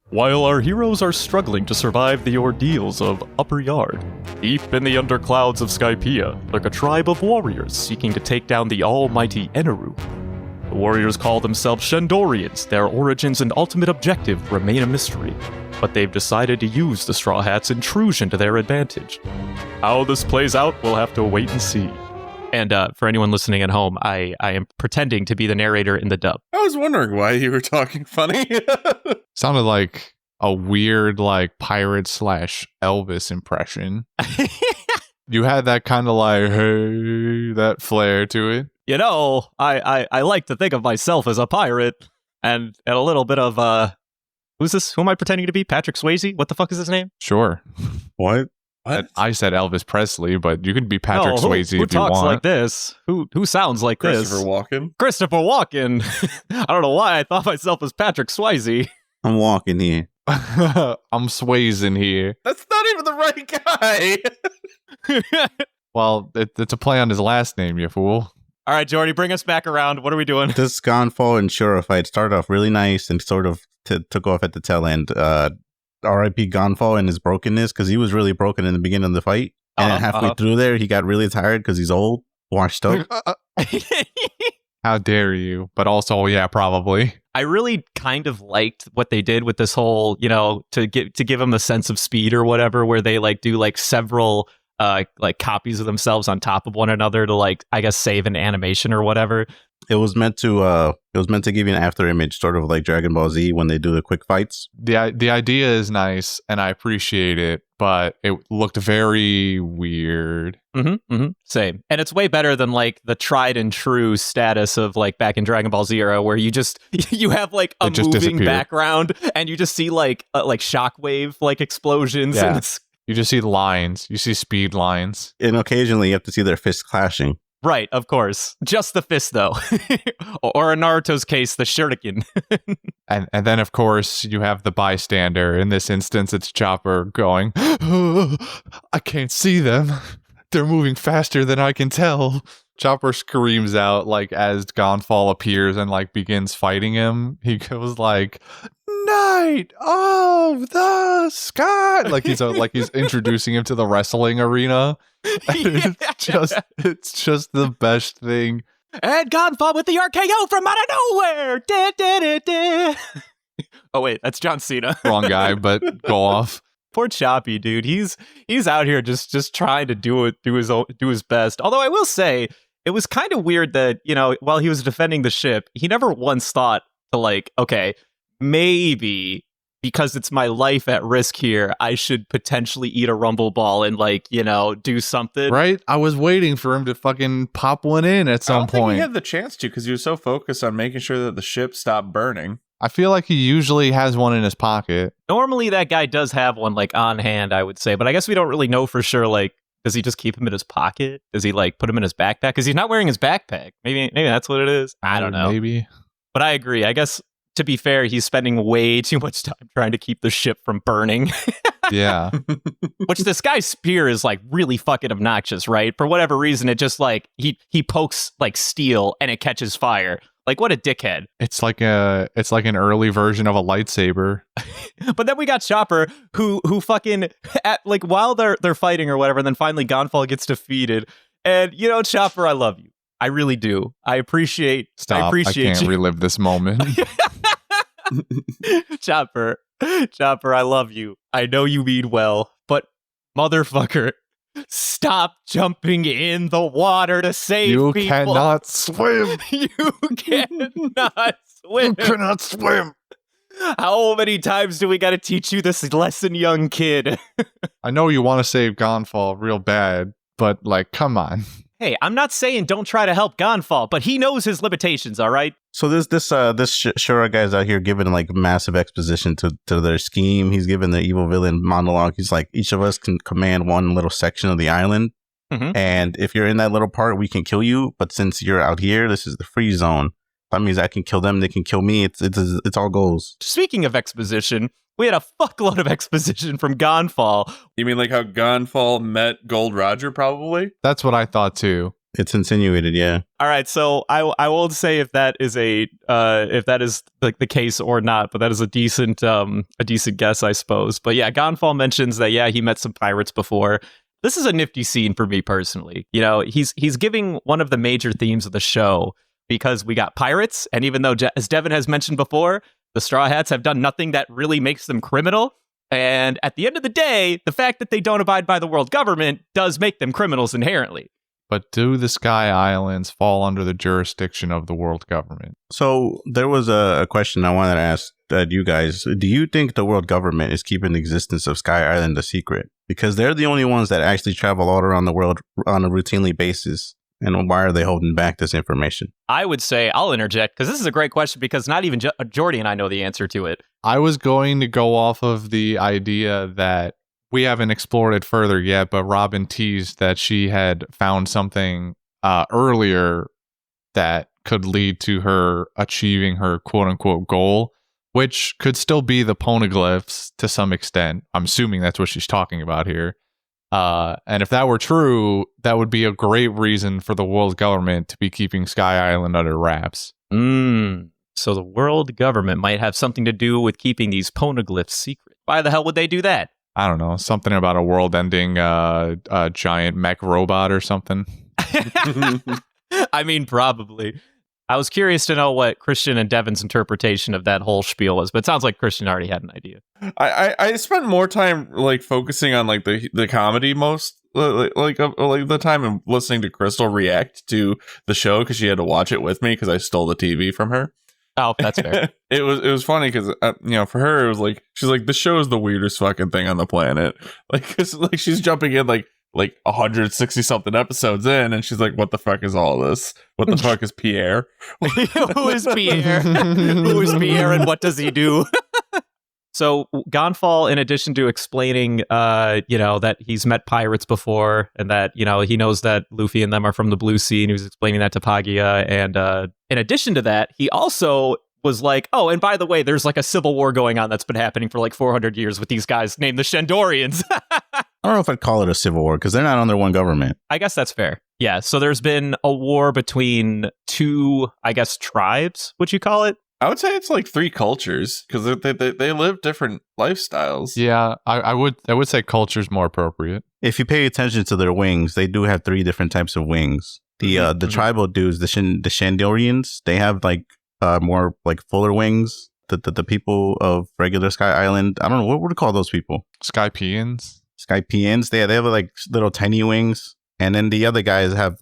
While our heroes are struggling to survive the ordeals of Upper Yard, deep in the underclouds of Skypiea lurk a tribe of warriors seeking to take down the almighty Eneru. The warriors call themselves Shandorians. Their origins and ultimate objective remain a mystery, but they've decided to use the Straw Hats' intrusion to their advantage. How this plays out, we'll have to wait and see. And for anyone listening at home, I am pretending to be the narrator in the dub. I was wondering why you were talking funny. Sounded like a weird, like, pirate / Elvis impression. You had that kind of like, hey, that flair to it. You know, I like to think of myself as a pirate, and a little bit of, who's this? Who am I pretending to be? Patrick Swayze? What the fuck is his name? Sure. What? I said Elvis Presley, but you could be Patrick Swayze who if you want. Who talks like this? Who sounds like Christopher Walken? Christopher Walken. I don't know why I thought myself as Patrick Swayze. I'm walking here. I'm Swayze here. That's not even the right guy. Well, it's a play on his last name, you fool. All right, Jordy, bring us back around. What are we doing? This Gonfall and Shura fight started off really nice and sort of took off at the tail end. R.I.P. Gonfall and his brokenness, because he was really broken in the beginning of the fight. And then halfway through there, he got really tired because he's old, washed up. How dare you? But also, yeah, probably. I really kind of liked what they did with this whole, you know, to give him a sense of speed or whatever, where they like do like several like copies of themselves on top of one another to like, I guess, save an animation or whatever. It was meant to give you an after image, sort of like Dragon Ball Z when they do the quick fights. The idea is nice, and I appreciate it, but it looked very weird. Same. And it's way better than like the tried and true status of like back in Dragon Ball Z era, where you have like a moving background and you just see like shockwave like explosions. Yeah. And you just see lines. You see speed lines. And occasionally you have to see their fists clashing. Right, of course. Just the fist, though. Or in Naruto's case, the shuriken. and then, of course, you have the bystander. In this instance, it's Chopper going, oh, I can't see them. They're moving faster than I can tell. Chopper screams out, like, as Gonfall appears and, like, begins fighting him. He goes, like, Night of the Sky! Like he's introducing him to the wrestling arena. It's just the best thing. And Gonfall with the RKO from out of nowhere. Da, da, da, da. Oh wait, that's John Cena. Wrong guy, but go off. Poor Choppy, dude. He's out here just trying to do his best. Although I will say, it was kind of weird that, you know, while he was defending the ship, he never once thought to like, okay, maybe because it's my life at risk here, I should potentially eat a rumble ball and, like, you know, do something. Right? I was waiting for him to fucking pop one in at some point. I don't think he had the chance to, because he was so focused on making sure that the ship stopped burning. I feel like he usually has one in his pocket. Normally that guy does have one, like, on hand, I would say. But I guess we don't really know for sure, like, does he just keep him in his pocket? Does he, like, put him in his backpack? Because he's not wearing his backpack. Maybe that's what it is. I don't know. Maybe. But I agree. I guess, to be fair, he's spending way too much time trying to keep the ship from burning. Yeah. Which this guy's spear is like really fucking obnoxious, right? For whatever reason, it just like he pokes like steel and it catches fire. Like, what a dickhead. It's like an early version of a lightsaber. But then we got Chopper who fucking at like while they're fighting or whatever, and then finally Gonfall gets defeated. And you know, Chopper, I love you. I really do. I appreciate I can't relive this moment. Chopper, I love you. I know you mean well, but motherfucker, stop jumping in the water to save people. You cannot swim. You cannot swim. You cannot swim. How many times do we got to teach you this lesson, young kid? I know you want to save Gonfall real bad, but like, come on. Hey, I'm not saying don't try to help Gonfall, but he knows his limitations, all right? So this Shura guy's out here giving like massive exposition to their scheme. He's giving the evil villain monologue. He's like, each of us can command one little section of the island. Mm-hmm. And if you're in that little part, we can kill you. But since you're out here, this is the free zone. That means I can kill them. They can kill me. It's all goals. Speaking of exposition, we had a fuckload of exposition from Gonfall. You mean like how Gonfall met Gold Roger, probably? That's what I thought too. It's insinuated, yeah. All right, so I won't say if that is like the case or not, but that is a decent guess, I suppose. But yeah, Gonfall mentions that he met some pirates before. This is a nifty scene for me personally. You know, he's giving one of the major themes of the show because we got pirates, and even though, as Devin has mentioned before, the Straw Hats have done nothing that really makes them criminal. And at the end of the day, the fact that they don't abide by the world government does make them criminals inherently. But do the Sky Islands fall under the jurisdiction of the world government? So there was a question I wanted to ask you guys. Do you think the world government is keeping the existence of Sky Island a secret? Because they're the only ones that actually travel all around the world on a routinely basis. And why are they holding back this information? I would say, I'll interject, because this is a great question, because not even Jordy and I know the answer to it. I was going to go off of the idea that we haven't explored it further yet, but Robin teased that she had found something earlier that could lead to her achieving her quote-unquote goal, which could still be the poneglyphs to some extent. I'm assuming that's what she's talking about here. And if that were true, that would be a great reason for the world government to be keeping Sky Island under wraps. So the world government might have something to do with keeping these poneglyphs secret. Why the hell would they do that? I don't know, something about a world-ending giant mech robot or something. I mean, probably. I was curious to know what Christian and Devin's interpretation of that whole spiel was, but it sounds like Christian already had an idea. I spent more time like focusing on like the comedy most like the time and listening to Crystal react to the show because she had to watch it with me because I stole the TV from her. Oh, that's fair. It was funny because for her it was like she's like, the show is the weirdest fucking thing on the planet. Like, 'cause, like she's jumping in like 160 something episodes in, and she's like, "What the fuck is all this? What the fuck is Pierre? Who is Pierre? Who is Pierre, and what does he do?" So Gonfall, in addition to explaining, that he's met pirates before, and that he knows that Luffy and them are from the Blue Sea, and he was explaining that to Pagia. And in addition to that, he also was like, "Oh, and by the way, there's like a civil war going on that's been happening for like 400 years with these guys named the Shandorians." I don't know if I'd call it a civil war because they're not under one government. I guess that's fair. Yeah, so there's been a war between two, I guess, tribes, would you call it? I would say it's like three cultures because they live different lifestyles. Yeah, I would say culture's more appropriate. If you pay attention to their wings, they do have three different types of wings. The tribal dudes, the Shandorians, they have like more like fuller wings. The people of regular Sky Island, I don't know, what would you call those people? Skypeans? Skypeans, they have like little tiny wings, and then the other guys have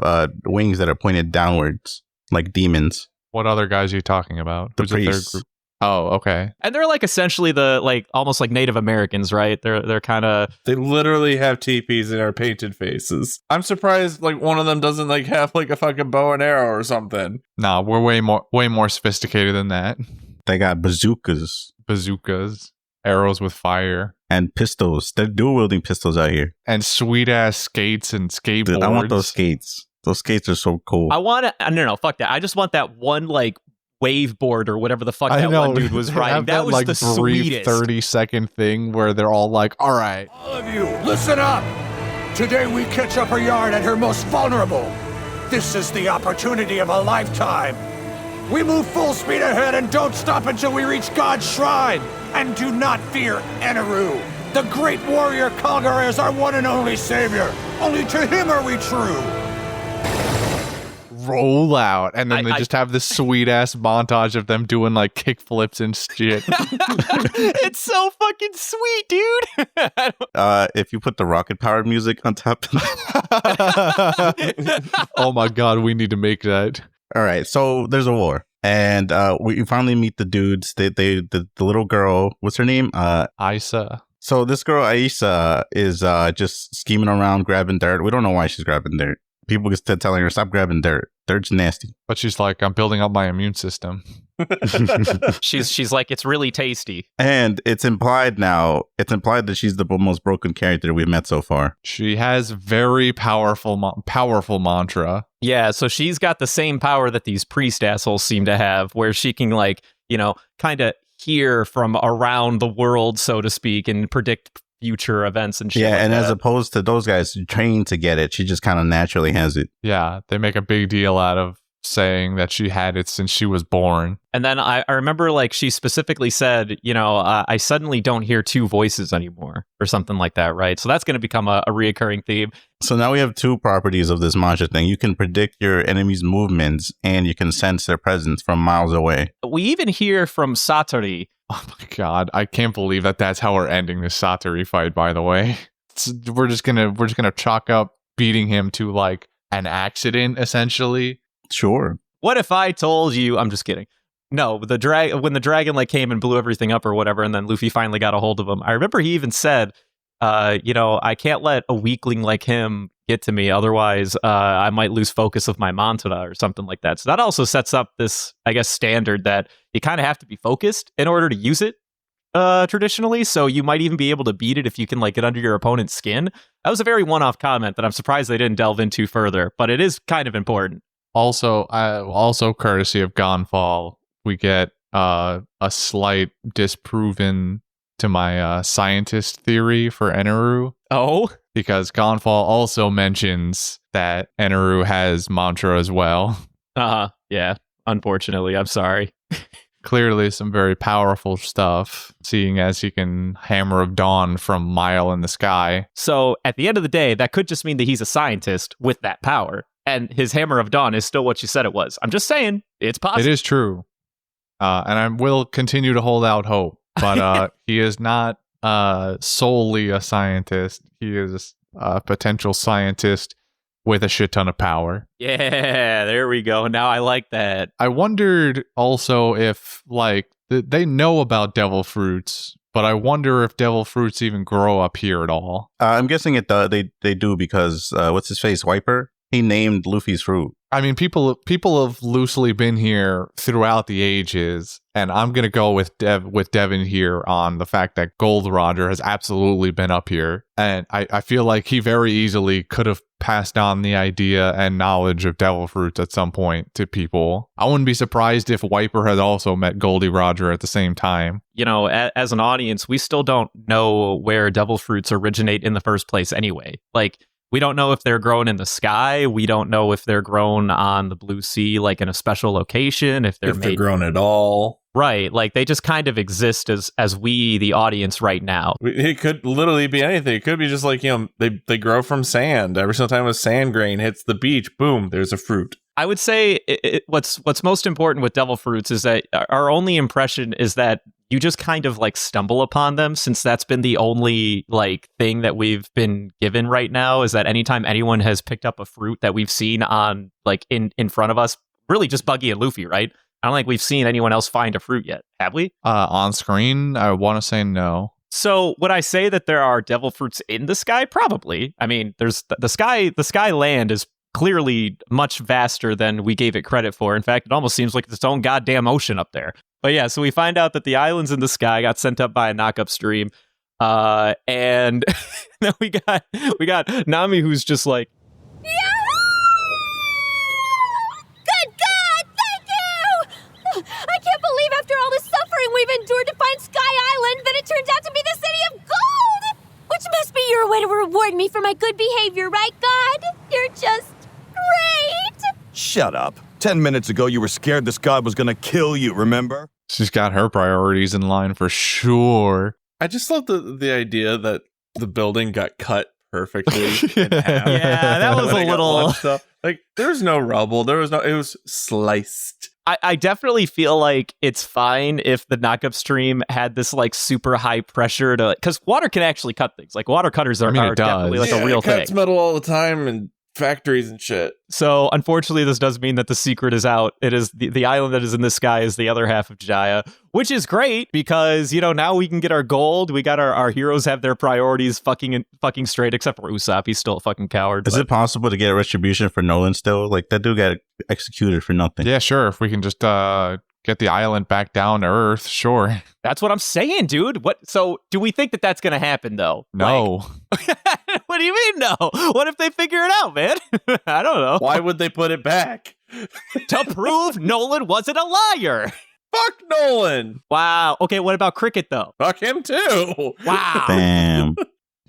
wings that are pointed downwards, like demons. What other guys are you talking about? The Who's priests. the third group? Oh, okay. And they're like essentially almost like Native Americans, right? They're kind of... They literally have teepees and are painted faces. I'm surprised like one of them doesn't like have like a fucking bow and arrow or something. Nah, we're way more sophisticated than that. They got bazookas, arrows with fire. And pistols. They're dual-wielding pistols out here. And sweet-ass skates and skateboards. Dude, I want those skates. Those skates are so cool. I want to... No, fuck that. I just want that one, like, wave board or whatever the fuck that one dude was riding. That was like, the brief sweetest. 30-second thing where they're all like, all right. All of you, listen up. Today we catch up her yarn at her most vulnerable. This is the opportunity of a lifetime. We move full speed ahead and don't stop until we reach God's shrine. And do not fear Eneru. The great warrior Kalgar is our one and only savior. Only to him are we true. Roll out. And then they just have this sweet-ass montage of them doing, like, kickflips and shit. It's so fucking sweet, dude. If you put the rocket-powered music on top. Oh, my God. We need to make that. All right, so there's a war, and we finally meet the dudes. The little girl, what's her name? Isa. So this girl Aisa is just scheming around, grabbing dirt. We don't know why she's grabbing dirt. People just telling her, stop grabbing dirt. Dirt's nasty. But she's like, I'm building up my immune system. She's like, it's really tasty. And it's implied that she's the most broken character we've met so far. She has very powerful mantra. Yeah, so she's got the same power that these priest assholes seem to have, where she can, like, kind of hear from around the world, so to speak, and predict future events and shit. Yeah, like and that. as opposed to those guys trained to get it, she just kind of naturally has it. Yeah, they make a big deal out of saying that she had it since she was born. And then I remember like she specifically said, I suddenly don't hear two voices anymore or something like that, right? So that's going to become a reoccurring theme. So now we have two properties of this mantra thing. You can predict your enemy's movements and you can sense their presence from miles away. We even hear from Satori. Oh my god, I can't believe that's how we're ending this Satori fight, by the way. We're just gonna chalk up beating him to like an accident, essentially. Sure. What if I told you? I'm just kidding. No, when the dragon like came and blew everything up or whatever, and then Luffy finally got a hold of him. I remember he even said, I can't let a weakling like him get to me, otherwise I might lose focus of my mantra or something like that. So that also sets up this, I guess, standard that you kind of have to be focused in order to use it traditionally. So you might even be able to beat it if you can like get under your opponent's skin. That was a very one-off comment that I'm surprised they didn't delve into further, but it is kind of important. Also courtesy of Gonfall, we get a slight disproven to my scientist theory for Eneru. Oh? Because Gonfall also mentions that Eneru has mantra as well. Yeah. Unfortunately, I'm sorry. Clearly some very powerful stuff, seeing as he can Hammer of Dawn from mile in the sky. So at the end of the day, that could just mean that he's a scientist with that power. And his Hammer of Dawn is still what you said it was. I'm just saying, it's possible. It is true. And I will continue to hold out hope. But he is not solely a scientist. He is a potential scientist with a shit ton of power. Yeah, there we go. Now I like that. I wondered also if, like, they know about devil fruits, but I wonder if devil fruits even grow up here at all. I'm guessing they do because, what's his face, Wiper? He named Luffy's fruit. I mean, people have loosely been here throughout the ages, and I'm gonna go with Devin here on the fact that Gold Roger has absolutely been up here, and I feel like he very easily could have passed on the idea and knowledge of devil fruits at some point to people. I wouldn't be surprised if Wiper had also met Goldie Roger at the same time. As an audience, we still don't know where devil fruits originate in the first place anyway. Like, we don't know if they're grown in the sky. We don't know if they're grown on the blue sea, like in a special location, if they're grown at all. Right. Like they just kind of exist as we, the audience right now. It could literally be anything. It could be just like, they grow from sand. Every single time a sand grain hits the beach, boom, there's a fruit. I would say what's most important with devil fruits is that our only impression is that you just kind of like stumble upon them, since that's been the only like thing that we've been given right now, is that anytime anyone has picked up a fruit that we've seen on like in front of us, really just Buggy and Luffy, right? I don't think we've seen anyone else find a fruit yet, have we? On screen, I want to say no. So would I say that there are devil fruits in the sky? Probably. I mean, there's the sky land is clearly much vaster than we gave it credit for. In fact, it almost seems like it's its own goddamn ocean up there. But yeah, so we find out that the islands in the sky got sent up by a knock-up stream. And then we got Nami, who's just like, Good God, thank you! I can't believe after all the suffering we've endured to find Sky Island that it turns out to be the city of gold! Which must be your way to reward me for my good behavior, right, God? You're just great! Shut up. 10 minutes ago, you were scared this god was gonna kill you, remember? She's got her priorities in line for sure. I just love the idea that the building got cut perfectly in half. yeah, that was a little... Like, there's no rubble. It was sliced. I definitely feel like it's fine if the knockup stream had this like super high pressure to, because water can actually cut things. Like water cutters are definitely like a real thing. It cuts metal all the time and factories and shit. So unfortunately, this does mean that the secret is out. It is the island that is in the sky is the other half of Jaya, which is great because now we can get our gold. We got our heroes have their priorities fucking straight, except for Usopp. He's still a fucking coward. Is it possible to get retribution for Nolan still? Like that dude got executed for nothing. Yeah, sure. If we can just get the island back down to Earth, sure. That's what I'm saying, dude. So do we think that that's going to happen, though? No. Like, what do you mean, no? What if they figure it out, man? I don't know. Why would they put it back? To prove Nolan wasn't a liar. Fuck Nolan. Wow. Okay, what about Cricket, though? Fuck him too. Wow. Damn.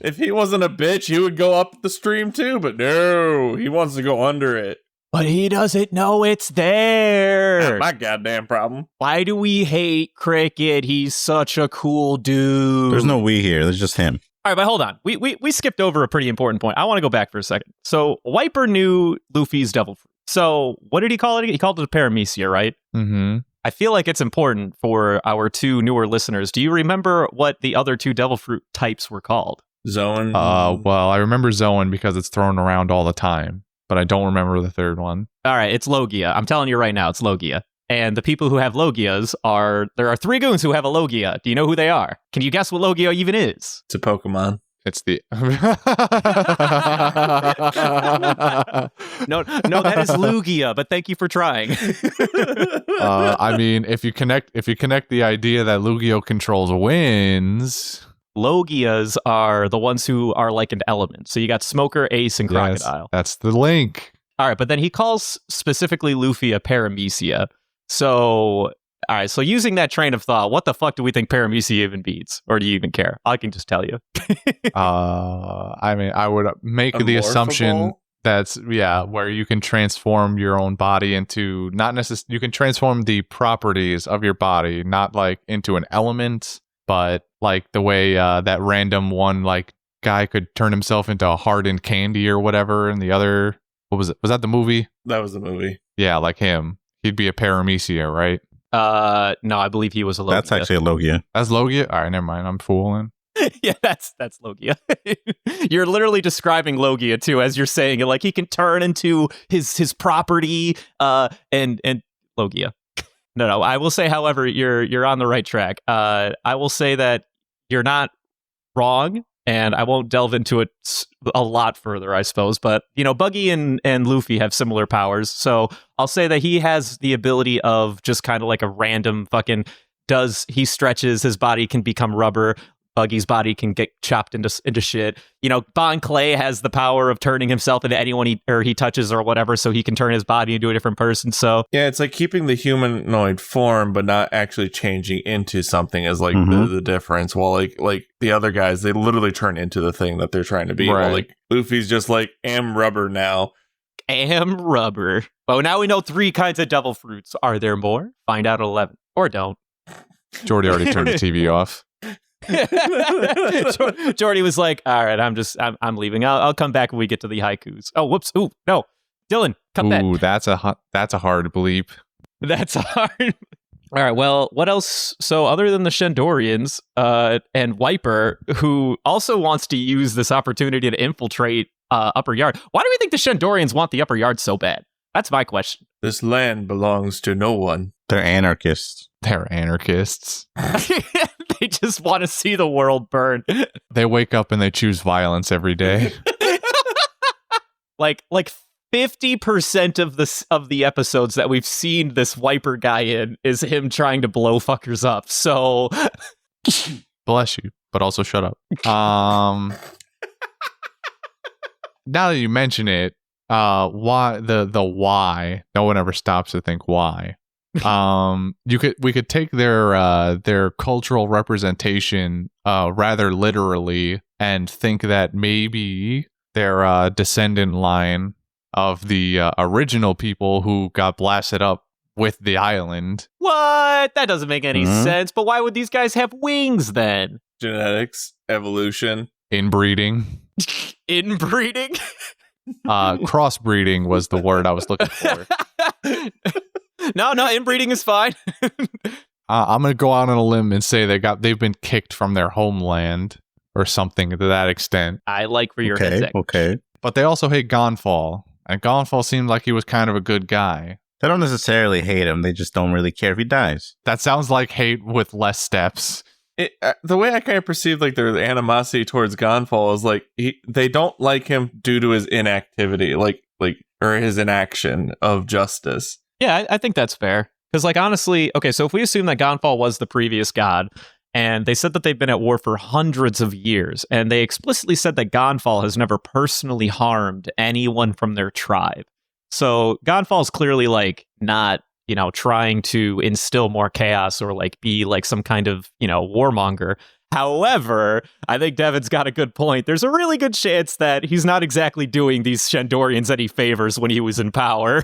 If he wasn't a bitch, he would go up the stream too, but no, he wants to go under it. But he doesn't know it's there. Not my goddamn problem. Why do we hate Cricket? He's such a cool dude. There's no we here. There's just him. All right, but hold on. We skipped over a pretty important point. I want to go back for a second. So Wiper knew Luffy's devil fruit. So what did he call it? He called it a paramecia, right? Mm-hmm. I feel like it's important for our two newer listeners. Do you remember what the other two devil fruit types were called? Zoan. Well, I remember Zoan because it's thrown around all the time, but I don't remember the third one. All right, it's Logia. I'm telling you right now, it's Logia. And the people who have Logias there are 3 goons who have a Logia. Do you know who they are? Can you guess what Logia even is? It's a Pokemon. It's the No, that is Lugia, but thank you for trying. I mean, if you connect the idea that Lugia controls winds. Logias are the ones who are like an element. So you got Smoker, Ace, and Crocodile. That's the link. All right, but then he calls specifically Luffy a paramecia. So, all right, so using that train of thought, what the fuck do we think paramecia even means? Or do you even care? I can just tell you. I mean, I would make the assumption that's, where you can transform your own body into, not necessarily, you can transform the properties of your body, not like into an element, but like the way that random one like guy could turn himself into a hardened candy or whatever, and the other, what was it? Was that the movie? That was the movie. Yeah, like him. He'd be a paramecia, right? No, I believe he was a Logia. That's actually a Logia. That's Logia? All right, never mind. I'm fooling. Yeah, that's Logia. You're literally describing Logia too, as you're saying it. Like he can turn into his property, and Logia. No. I will say, however, you're on the right track. I will say that you're not wrong, and I won't delve into it a lot further, I suppose. But Buggy and Luffy have similar powers, so I'll say that he has the ability of just kind of like a random fucking. He stretches, his body can become rubber. Buggy's body can get chopped into shit. Bon Clay has the power of turning himself into anyone he touches or whatever, so he can turn his body into a different person. So yeah, it's like keeping the humanoid form, but not actually changing into something is like the difference. While like the other guys, they literally turn into the thing that they're trying to be. Right. While like Luffy's just like am rubber now. Am rubber. Well, now we know 3 kinds of devil fruits. Are there more? Find out at 11 or don't. Jordy already turned the TV off. Jordy was like, all right, I'm leaving. I'll come back when we get to the haikus. Oh, whoops. Ooh, no. Dylan, cut that. Ooh, that's a hard bleep. That's hard. All right, well, what else? So other than the Shandorians and Wiper, who also wants to use this opportunity to infiltrate Upper Yard. Why do we think the Shandorians want the Upper Yard so bad? That's my question. This land belongs to no one. They're anarchists. They're anarchists. They just want to see the world burn. They wake up and they choose violence every day. like 50% of the episodes that we've seen this Wiper guy in is him trying to blow fuckers up. So Bless you, but also shut up. Now that you mention it, why the why? No one ever stops to think why. We could take their cultural representation rather literally and think that maybe their descendant line of the original people who got blasted up with the island. What? That doesn't make any sense. But why would these guys have wings then? Genetics, evolution, Inbreeding. Inbreeding? Crossbreeding was the word I was looking for. No, inbreeding is fine. I'm gonna go out on a limb and say they've been kicked from their homeland or something to that extent. I like where your head's at. Okay. But they also hate Gonfall, and Gonfall seemed like he was kind of a good guy. They don't necessarily hate him. They just don't really care if he dies. That sounds like hate with less steps. The way I kind of perceive like their animosity towards Gonfall is like they don't like him due to his inactivity, or his inaction of justice. Yeah, I think that's fair. Because, honestly, okay, so if we assume that Gonfall was the previous god, and they said that they've been at war for hundreds of years, and they explicitly said that Gonfall has never personally harmed anyone from their tribe. So Gonfall's clearly, not trying to instill more chaos or like be like some kind of, warmonger. However, I think Devin's got a good point. There's a really good chance that he's not exactly doing these Shandorians any favors when he was in power.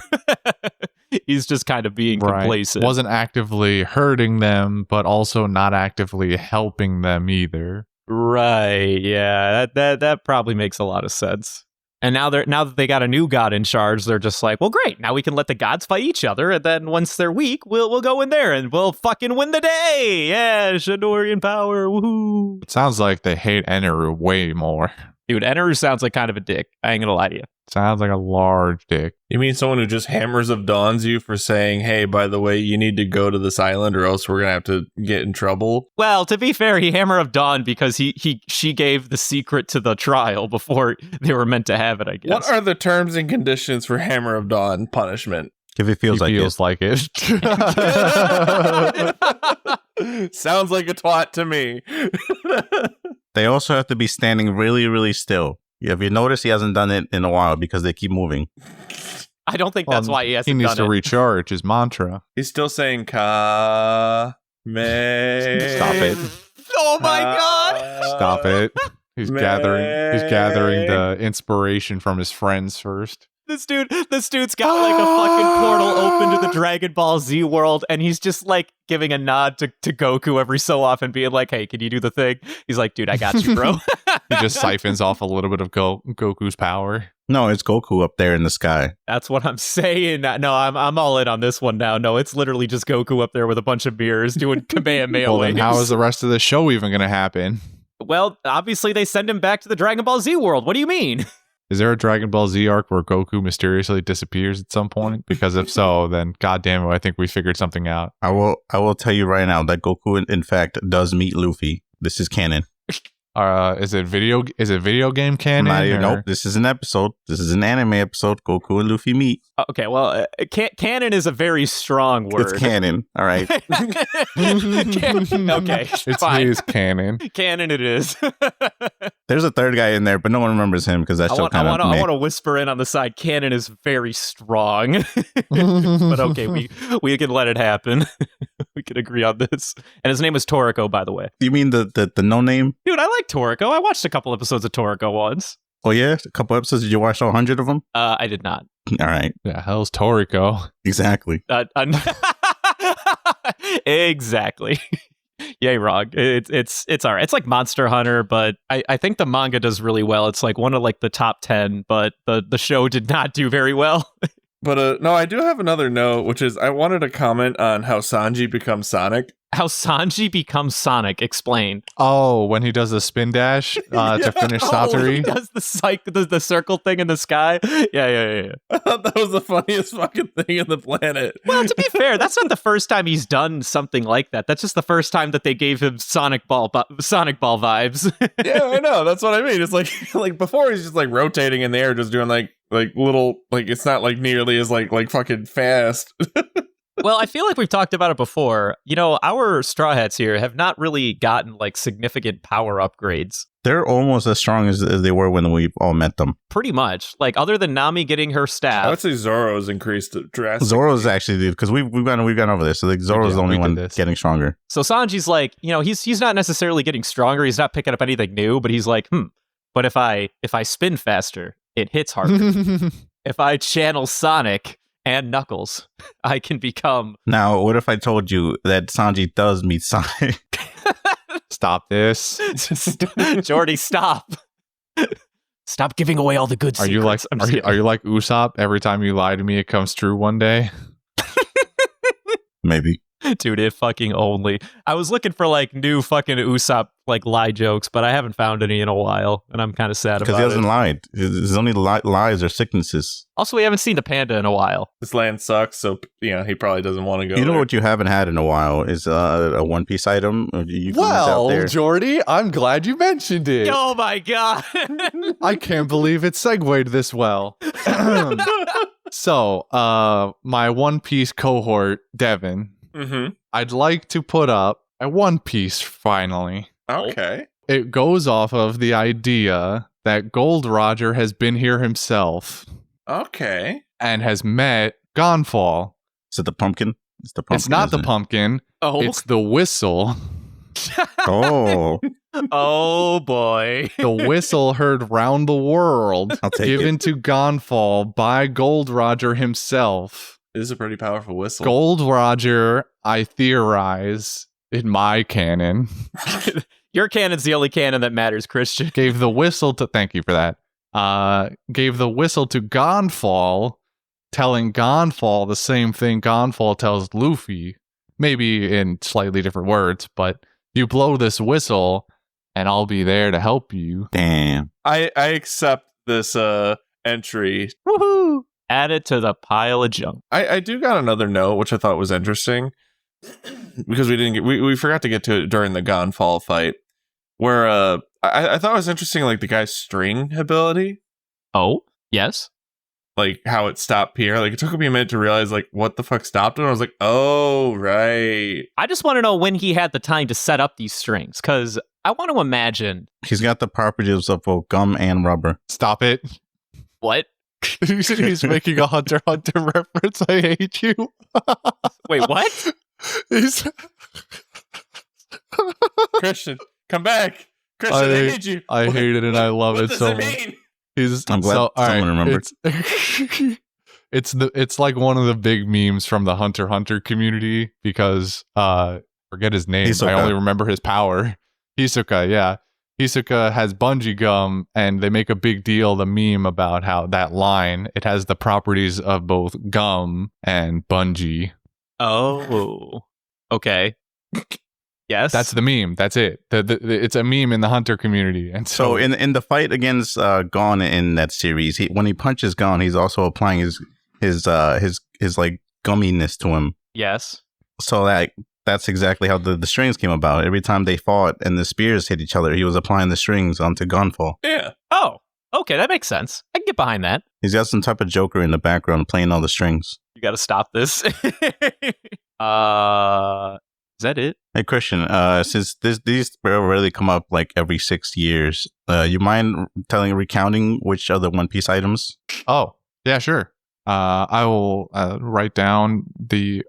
He's just kind of being complacent. Wasn't actively hurting them, but also not actively helping them either. Right. Yeah, that probably makes a lot of sense. And now that they got a new god in charge, they're just like, well, great. Now we can let the gods fight each other, and then once they're weak, we'll go in there and we'll fucking win the day. Yeah, Shandorian power. Woohoo! It sounds like they hate Eneru way more. Dude, Eneru sounds like kind of a dick. I ain't gonna lie to you. Sounds like a large dick. You mean someone who just hammers of dawns you for saying, hey, by the way, you need to go to this island or else we're going to have to get in trouble? Well, to be fair, he Hammer of Dawn because she gave the secret to the trial before they were meant to have it, I guess. What are the terms and conditions for Hammer of Dawn punishment? If it feels like it. Sounds like a twat to me. They also have to be standing really, really still. If you notice, he hasn't done it in a while because they keep moving. I don't think that's why he hasn't done it. He needs to recharge his mantra. He's still saying Ka Me. Stop it. Oh my god. Stop it. He's gathering the inspiration from his friends first. This dude's got like a fucking portal open to the Dragon Ball Z world, and he's just like giving a nod to Goku every so often, being like, hey, can you do the thing? He's like, dude, I got you, bro. He just siphons off a little bit of Goku's power. No, it's Goku up there in the sky. That's what I'm saying. No, I'm all in on this one now. No, it's literally just Goku up there with a bunch of mirrors doing Kamehameha Well, waves. then how is the rest of the show even going to happen? Well, obviously they send him back to the Dragon Ball Z world. What do you mean? Is there a Dragon Ball Z arc where Goku mysteriously disappears at some point? Because if so, then goddamn it, I think we figured something out. I will tell you right now that Goku, in fact, does meet Luffy. This is canon. Is it video game canon? Nope. This is an episode. This is an anime episode. Goku and Luffy meet. Okay, well, canon is a very strong word. It's canon. All right. Okay, it's fine. his canon. Canon it is. There's a third guy in there, but no one remembers him because that show kind of. I want to whisper in on the side. Canon is very strong, but okay, we can let it happen. We can agree on this. And his name is Toriko, by the way. You mean the no name? Dude, I like Toriko. I watched a couple episodes of Toriko once. Oh yeah, a couple episodes. Did you watch all 100 of them? I did not. All right. Yeah, hell's Toriko. Exactly. Exactly. Yay, wrong. It's all right. It's like Monster Hunter, but I think the manga does really well. It's like one of like the top 10, but the show did not do very well. But no, I do have another note, which is I wanted to comment on how Sanji becomes Sonic. How Sanji becomes Sonic. Explain. Oh, when he does a spin dash to finish Satori. He does the circle thing in the sky. Yeah. I thought that was the funniest fucking thing in the planet. Well, to be fair, that's not the first time he's done something like that. That's just the first time that they gave him Sonic Ball vibes. Yeah, I know. That's what I mean. It's like before he's just like rotating in the air, just doing like little, like it's not like nearly as like fucking fast. Well, I feel like we've talked about it before. You know, our Straw Hats here have not really gotten like significant power upgrades. They're almost as strong as they were when we all met them. Pretty much. Like, other than Nami getting her staff. I would say Zoro's increased drastically. Zoro's actually, dude, because we've gone over this. So like Zoro's the only one getting stronger. So Sanji's like, you know, he's not necessarily getting stronger. He's not picking up anything new, but he's like, but if I spin faster, it hits harder. If I channel Sonic and Knuckles, I can become... Now, what if I told you that Sanji does meet Sonic? Stop this. Jordy, stop. Stop giving away all the good secrets. Are you like Usopp? Every time you lie to me, it comes true one day? Maybe. Dude, it fucking only. I was looking for like new fucking Usopp like lie jokes, but I haven't found any in a while, and I'm kind of sad about it. Because he hasn't lied. His only lies are sicknesses. Also, we haven't seen the panda in a while. This land sucks, so he probably doesn't want to go. You know there. what you haven't had in a while is a One Piece item. Well, Jordy, I'm glad you mentioned it. Oh my god! I can't believe it segued this well. So, my One Piece cohort, Devin. Mm-hmm. I'd like to put up a One Piece finally. Okay. It goes off of the idea that Gold Roger has been here himself. Okay. And has met Gonfall. Is it the pumpkin? It's not the isn't it? pumpkin. Oh. It's the whistle. Oh, Oh boy. The whistle heard round the world, I'll take given it. to Gonfall by Gold Roger himself. It is a pretty powerful whistle. Gold Roger, I theorize, in my canon, Your canon's the only canon that matters, Christian. gave the whistle to, thank you for that, gave the whistle to Gonfall, telling Gonfall the same thing Gonfall tells Luffy, maybe in slightly different words, but you blow this whistle and I'll be there to help you. damn. I accept this entry. Woohoo! Add it to the pile of junk. I do got another note which I thought was interesting because we forgot to get to it during the Gonfall fight, where I thought it was interesting, like the guy's string ability, Oh, yes. like how it stopped Pierre. Like it took me a minute to realize like what the fuck stopped him. I was like, oh right. I just want to know when he had the time to set up these strings, because I want to imagine He's got the properties of both gum and rubber. Stop it. what. He's making a Hunter x Hunter reference. I hate you. Wait, what? He's, Christian, come back. Christian, I need you. I hate it and I love What it does so it much. mean? He's I'm glad so, all someone remembered. It's like one of the big memes from the Hunter x Hunter community because forget his name. Hisoka. I only remember his power. Hisoka, yeah. Hisoka has bungee gum and they make a big deal, the meme about how that line, it has the properties of both gum and bungee. Oh, okay. Yes. That's the meme. That's it. It's a meme in the Hunter community. And So in the fight against Gon in that series, when he punches Gon, he's also applying his like gumminess to him. Yes. So that's exactly how the strings came about. Every time they fought and the spears hit each other, he was applying the strings onto Gonfall. Yeah. Oh, okay. That makes sense. I can get behind that. He's got some type of Joker in the background playing all the strings. You got to stop this. Is that it? Hey Christian, since these rarely come up like every 6 years, you mind recounting which other One Piece items? Oh, yeah, sure. I will write down the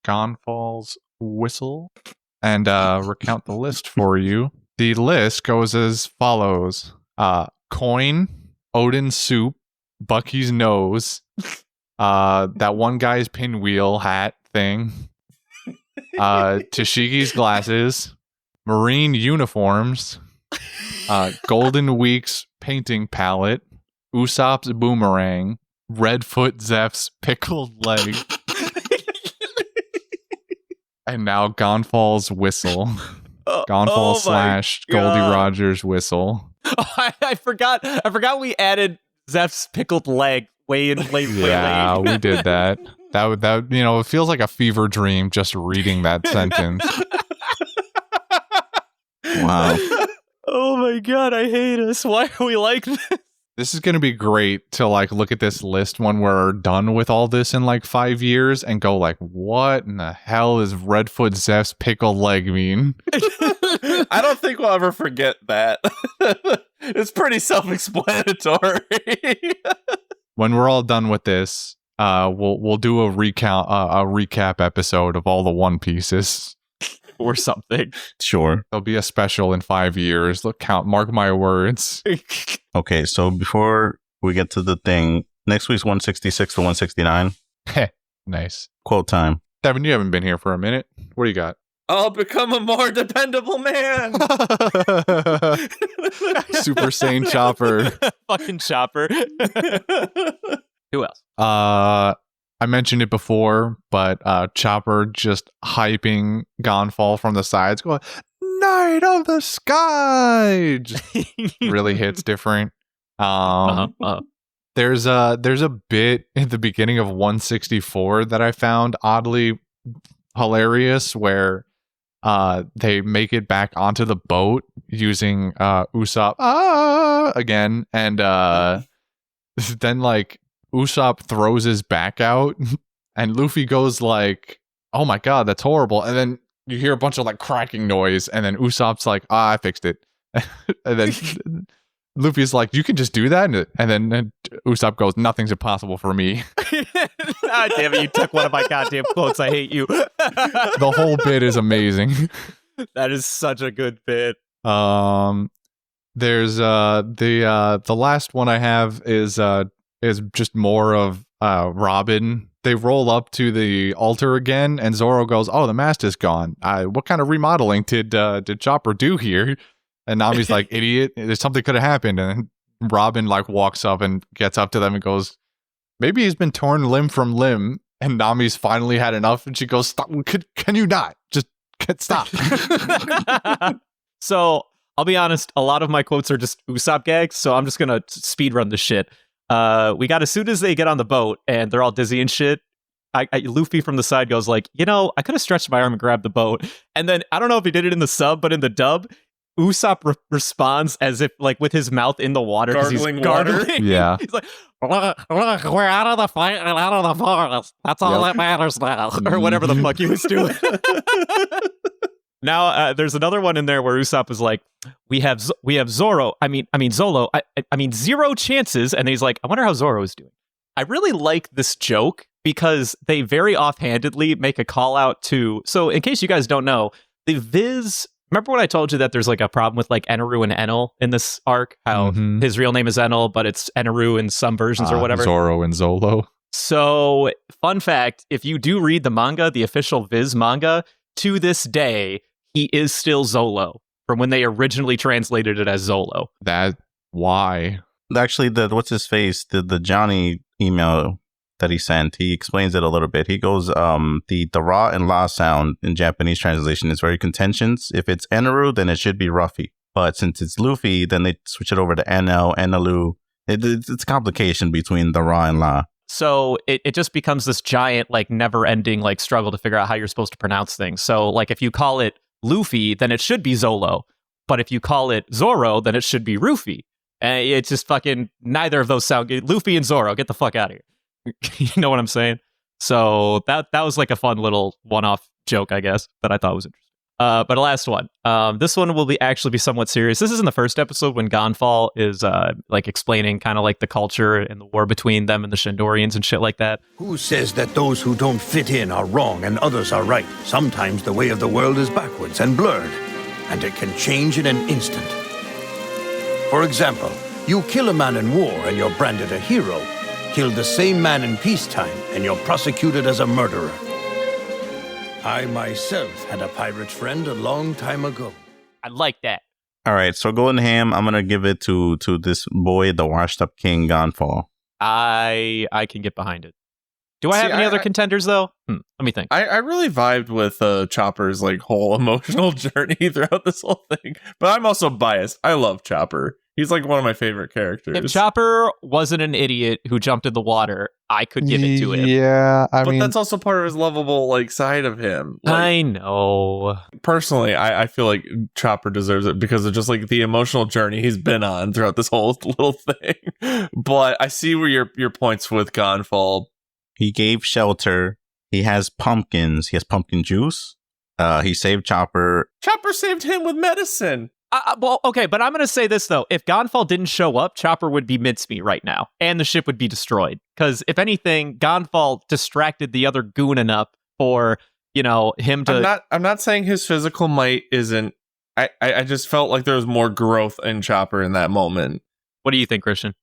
Gonfall's whistle and recount the list for you. The list goes as follows. Coin, Odin's soup, Bucky's nose, that one guy's pinwheel hat thing, Tashiki's glasses, marine uniforms, Golden Week's painting palette, Usopp's boomerang, Redfoot Zeph's pickled leg, and now Gonfall's whistle. Gonfall / Goldie Rogers whistle. Oh, I forgot we added Zeph's pickled leg way late. Yeah, we did that. That it feels like a fever dream just reading that sentence. Wow. Oh my god, I hate us. Why are we like this? This is going to be great to like look at this list when we're done with all this in like 5 years and go like, what in the hell is Redfoot Zeph's pickled leg mean? I don't think we'll ever forget that. It's pretty self-explanatory. When we're all done with this, we'll do a recap episode of all the One Pieces Or something. Sure. There'll be a special in 5 years. Mark my words. Okay, so before we get to the thing, next week's 166 to 169. Nice. Quote time. Devin, you haven't been here for a minute. What do you got? I'll become a more dependable man. Super Saiyan Chopper. Fucking Chopper. Who else? I mentioned it before, but Chopper just hyping Gonfall from the sides, going, Night of the Sky! Just really hits different. There's a bit at the beginning of 164 that I found oddly hilarious where they make it back onto the boat using Usopp again, and then like Usopp throws his back out and Luffy goes like, oh my god, that's horrible, and then you hear a bunch of like cracking noise and then Usopp's like, I fixed it. And then Luffy's like, you can just do that? And then Usopp goes, nothing's impossible for me. God damn it, you took one of my goddamn quotes. I hate you. The whole bit is amazing. That is such a good bit. There's the last one I have is just more of Robin. They roll up to the altar again, and Zoro goes, "Oh, the mast is gone. What kind of remodeling did Chopper do here?" And Nami's like, "Idiot! There's something could have happened." And Robin like walks up and gets up to them and goes, "Maybe he's been torn limb from limb." And Nami's finally had enough, and she goes, "Stop! Can you not just stop?" So I'll be honest, a lot of my quotes are just Usopp gags, so I'm just gonna speed run this shit. We got as soon as they get on the boat and they're all dizzy and shit, Luffy from the side goes like, I could have stretched my arm and grabbed the boat. And then I don't know if he did it in the sub, but in the dub, Usopp responds as if like with his mouth in the water because he's gargling. Yeah. He's like, look, we're out of the fight and out of the forest. That's all that matters now, or whatever the fuck he was doing. Now, there's another one in there where Usopp is like, we have Zoro. Zolo. I mean, 0 chances. And he's like, I wonder how Zoro is doing. I really like this joke because they very offhandedly make a call out to. So, in case you guys don't know, the Viz. Remember when I told you that there's like a problem with like Eneru and Enel in this arc? How his real name is Enel, but it's Eneru in some versions or whatever. Zoro and Zolo. So, fun fact: if you do read the manga, the official Viz manga, to this day, he is still Zolo from when they originally translated it as Zolo. Why? Actually, what's his face? The Johnny email that he sent, he explains it a little bit. He goes, the Ra and La sound in Japanese translation is very contentious. If it's Eneru, then it should be Ruffy. But since it's Luffy, then they switch it over to Enel, Enelu. It's a complication between the Ra and La. So it just becomes this giant, like, never-ending, like, struggle to figure out how you're supposed to pronounce things. So, like, if you call it Luffy, then it should be Zolo. But if you call it Zoro, then it should be Ruffy. And it's just fucking, neither of those sound good. Luffy and Zoro, get the fuck out of here. You know what I'm saying? So that was like a fun little one-off joke, I guess, that I thought was interesting. But a last one. This one will actually be somewhat serious. This is in the first episode when Gonfall is like explaining kind of like the culture and the war between them and the Shandorians and shit like that. Who says that those who don't fit in are wrong and others are right? Sometimes the way of the world is backwards and blurred, and it can change in an instant. For example, you kill a man in war and you're branded a hero. Kill the same man in peacetime and you're prosecuted as a murderer. I myself had a pirate friend a long time ago. I like that. All right, so Golden Ham, I'm gonna give it to this boy, the washed up king, Gonfall. I can get behind it. Do I have any other contenders though? Let me think. I really vibed with Chopper's like whole emotional journey throughout this whole thing, but I'm also biased. I love Chopper. He's like one of my favorite characters. If Chopper wasn't an idiot who jumped in the water, I could give it to him. Yeah, I mean, that's also part of his lovable like side of him. Like, I know. Personally, I feel like Chopper deserves it because of just like the emotional journey he's been on throughout this whole little thing. But I see where your points with Gonfall. He gave shelter. He has pumpkins. He has pumpkin juice. He saved Chopper. Chopper saved him with medicine. Well, okay, but I'm going to say this, though. If Gonfall didn't show up, Chopper would be mincemeat right now, and the ship would be destroyed. Because, if anything, Gonfall distracted the other goon enough for, him to... I'm not saying his physical might isn't... I just felt like there was more growth in Chopper in that moment. What do you think, Christian?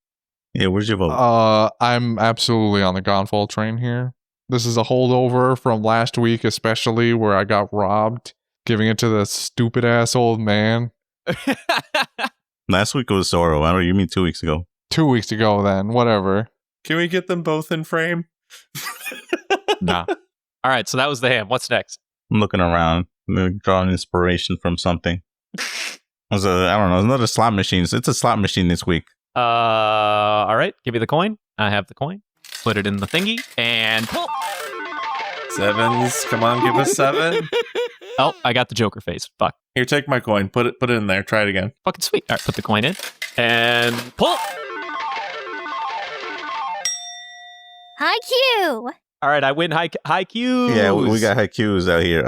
Yeah, where's your vote? I'm absolutely on the Gonfall train here. This is a holdover from last week, especially, where I got robbed, giving it to the stupid-ass old man. Last week it was Zoro. I don't know, you mean 2 weeks ago? 2 weeks ago, then. Whatever. Can we get them both in frame? Nah. All right, so that was the ham. What's next? I'm looking around. I'm going to draw an inspiration from something. I don't know, another slot machine. It's a slot machine this week. All right, give me the coin. I have the coin. Put it in the thingy, and pull. Sevens. Come on, give us 7. Oh, I got the Joker face. Fuck. Here, take my coin. Put it in there. Try it again. Fucking sweet. All right, put the coin in. And pull. High Q. All right, I win high Qs. Yeah, we got high Qs out here.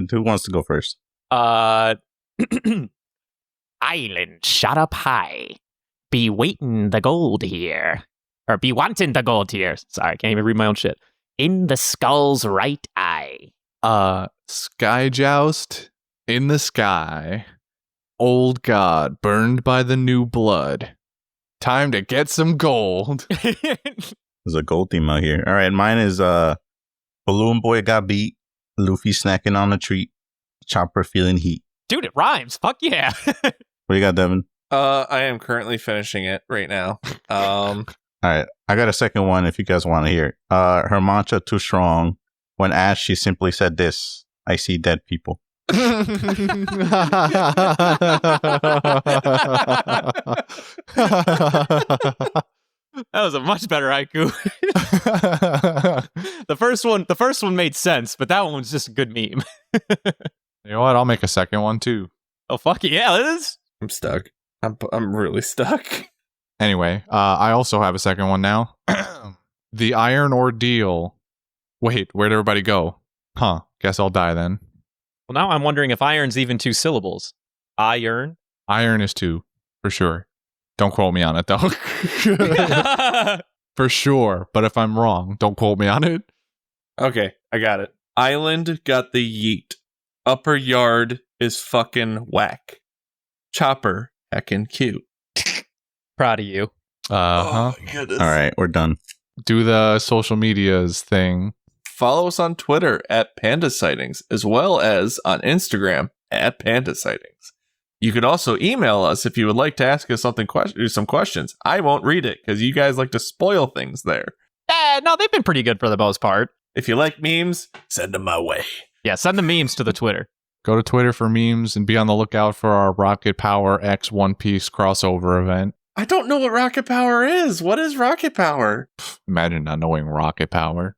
Who wants to go first? Island shot up high. be waiting the gold here. Or be wanting the gold here. Sorry, I can't even read my own shit. In the skull's right eye. Sky joust in the sky. Old god burned by the new blood. Time to get some gold. There's a gold theme out here. All right, mine is Balloon Boy got beat. Luffy snacking on a treat. Chopper feeling heat. Dude, it rhymes. Fuck yeah. What do you got, Devin? I am currently finishing it right now. All right, I got a second one if you guys want to hear it. Her mantra too strong. When asked, she simply said this: "I see dead people." That was a much better haiku. The first one made sense, but that one was just a good meme. You know what? I'll make a second one too. Oh fuck yeah, it is. I'm stuck. I'm really stuck. Anyway, I also have a second one now. The Iron Ordeal. Wait, where'd everybody go? Huh, guess I'll die then. Well, now I'm wondering if iron's even 2 syllables. Iron? Iron is 2, for sure. Don't quote me on it, though. For sure, but if I'm wrong, don't quote me on it. Okay, I got it. Island got the yeet. Upper yard is fucking whack. Chopper heckin' cute. Proud of you. Uh-huh. Oh my goodness. All right, we're done. Do the social medias thing. Follow us on Twitter at Panda Sightings, as well as on Instagram at Panda Sightings. You could also email us if you would like to ask us some questions. I won't read it because you guys like to spoil things there. No, they've been pretty good for the most part. If you like memes, send them my way. Yeah, send the memes to the Twitter. Go to Twitter for memes and be on the lookout for our Rocket Power X One Piece crossover event. I don't know what Rocket Power is. What is Rocket Power? Imagine not knowing Rocket Power.